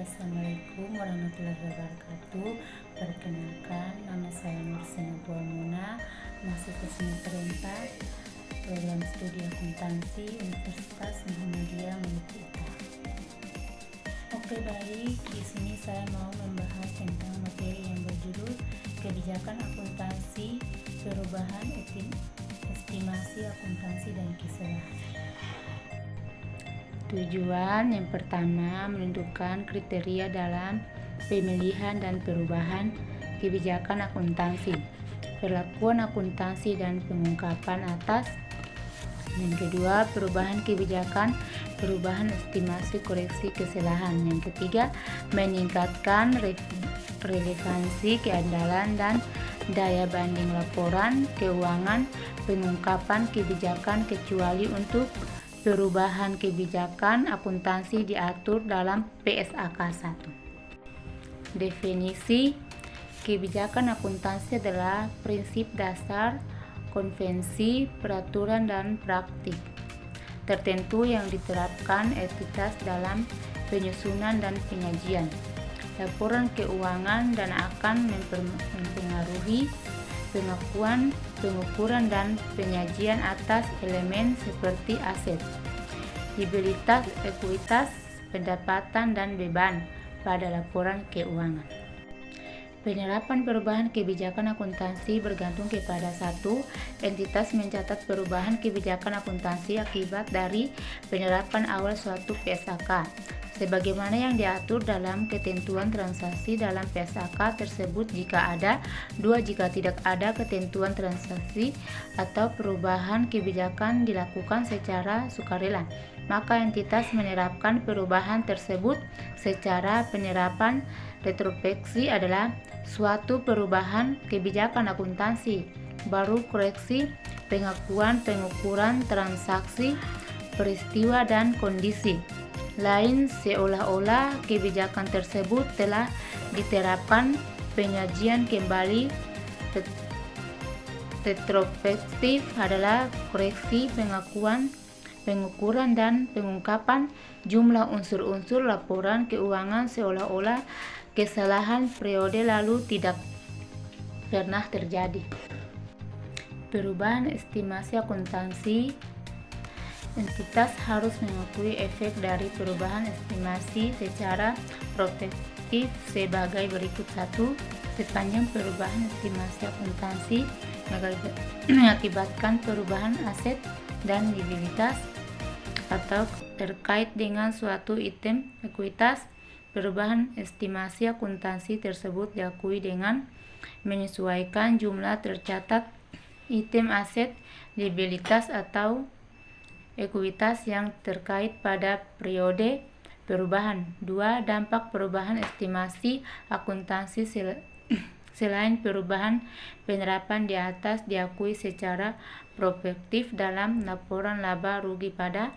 Assalamualaikum warahmatullahi wabarakatuh. Perkenalkan, nama saya Nursina Buamuna, mahasiswa semester 4 program studi akuntansi Universitas Muhammadiyah Maluku. Oke, baik, di sini saya mau membahas tentang materi yang berjudul kebijakan akuntansi, perubahan estimasi akuntansi dan kesalahan. Tujuan yang pertama, menentukan kriteria dalam pemilihan dan perubahan kebijakan akuntansi, perlakuan akuntansi dan pengungkapan atas. Yang kedua, perubahan kebijakan, perubahan estimasi koreksi kesalahan. Yang ketiga, meningkatkan relevansi keandalan dan daya banding laporan keuangan, pengungkapan kebijakan kecuali untuk perubahan kebijakan akuntansi diatur dalam PSAK 1. Definisi kebijakan akuntansi adalah prinsip dasar, konvensi, peraturan, dan praktik tertentu yang diterapkan entitas dalam penyusunan dan penyajian laporan keuangan dan akan mempengaruhi pengakuan, pengukuran, dan penyajian atas elemen seperti aset, liabilitas, ekuitas, pendapatan, dan beban pada laporan keuangan. Penerapan perubahan kebijakan akuntansi bergantung kepada satu, entitas mencatat perubahan kebijakan akuntansi akibat dari penerapan awal suatu PSAK, sebagaimana yang diatur dalam ketentuan transaksi dalam PSAK tersebut jika ada. 2. Jika tidak ada ketentuan transaksi atau perubahan kebijakan dilakukan secara sukarela, maka entitas menerapkan perubahan tersebut. Secara penerapan retrospeksi adalah suatu perubahan kebijakan akuntansi baru koreksi pengakuan, pengukuran transaksi, peristiwa, dan kondisi lain seolah-olah kebijakan tersebut telah diterapkan. Penyajian kembali retrospektif adalah koreksi pengakuan, pengukuran, dan pengungkapan jumlah unsur-unsur laporan keuangan seolah-olah kesalahan periode lalu tidak pernah terjadi. Perubahan estimasi akuntansi, entitas harus mengakui efek dari perubahan estimasi secara prospektif sebagai berikut. 1. Sepanjang perubahan estimasi akuntansi mengakibatkan perubahan aset dan liabilitas atau terkait dengan suatu item ekuitas, perubahan estimasi akuntansi tersebut diakui dengan menyesuaikan jumlah tercatat item aset, liabilitas, atau ekuitas yang terkait pada periode perubahan. 2. Dampak perubahan estimasi akuntansi selain perubahan penerapan di atas diakui secara prospektif dalam laporan laba rugi pada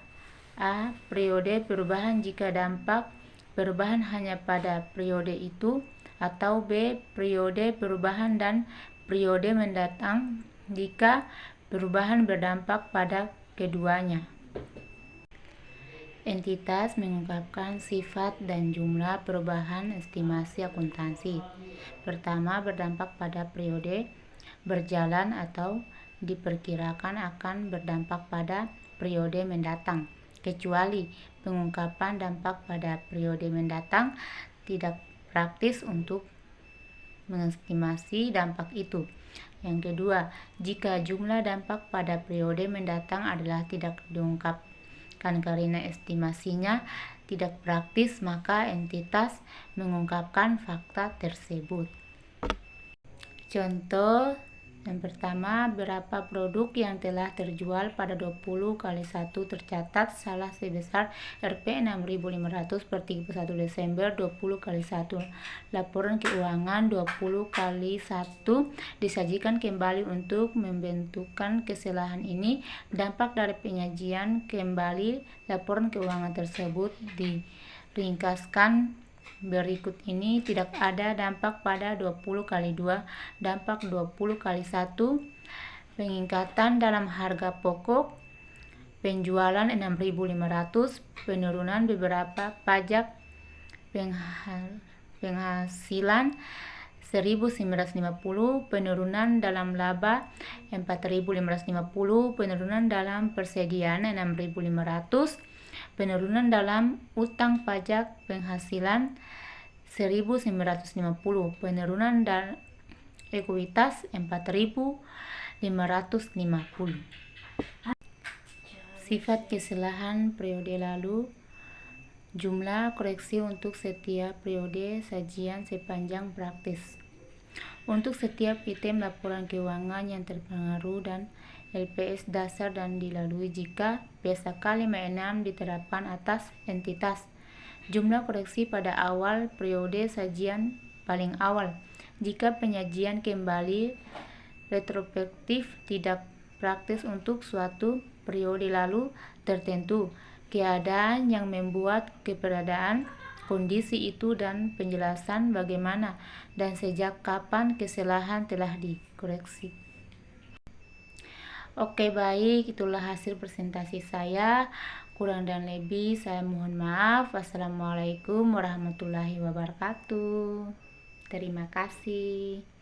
A. Periode perubahan jika dampak perubahan hanya pada periode itu, atau B. Periode perubahan dan periode mendatang jika perubahan berdampak pada keduanya. Entitas mengungkapkan sifat dan jumlah perubahan estimasi akuntansi. Pertama, berdampak pada periode berjalan atau diperkirakan akan berdampak pada periode mendatang, kecuali pengungkapan dampak pada periode mendatang tidak praktis untuk mengestimasi dampak itu. Yang kedua, jika jumlah dampak pada periode mendatang adalah tidak diungkapkan karena estimasinya tidak praktis, maka entitas mengungkapkan fakta tersebut. Contoh yang pertama, berapa produk yang telah terjual pada 20 kali 1 tercatat salah sebesar Rp 6.500 per 31 Desember 20 kali 1. Laporan keuangan 20 kali 1 disajikan kembali untuk membentukkan kesalahan ini. Dampak dari penyajian kembali laporan keuangan tersebut diringkaskan berikut ini. Tidak ada dampak pada 20 kali 2. Dampak 20 kali 1, peningkatan dalam harga pokok, penjualan 6.500, penurunan beberapa pajak penghasilan 1.950, penurunan dalam laba 4.550, penurunan dalam persediaan 6.500, penurunan dalam utang pajak penghasilan 1.950, penurunan dalam ekuitas 4.550. Sifat kesalahan periode lalu. Jumlah koreksi untuk setiap periode sajian sepanjang praktis. Untuk setiap item laporan keuangan yang terpengaruh dan LPS dasar dan dilalui jika PSAK 56 diterapkan atas entitas. Jumlah koreksi pada awal periode sajian paling awal. Jika penyajian kembali retrospektif tidak praktis untuk suatu periode lalu tertentu, keadaan yang membuat keberadaan kondisi itu dan penjelasan bagaimana dan sejak kapan kesalahan telah dikoreksi. Oke, baik, itulah hasil presentasi saya. Kurang dan lebih saya mohon maaf. Wassalamualaikum warahmatullahi wabarakatuh. Terima kasih.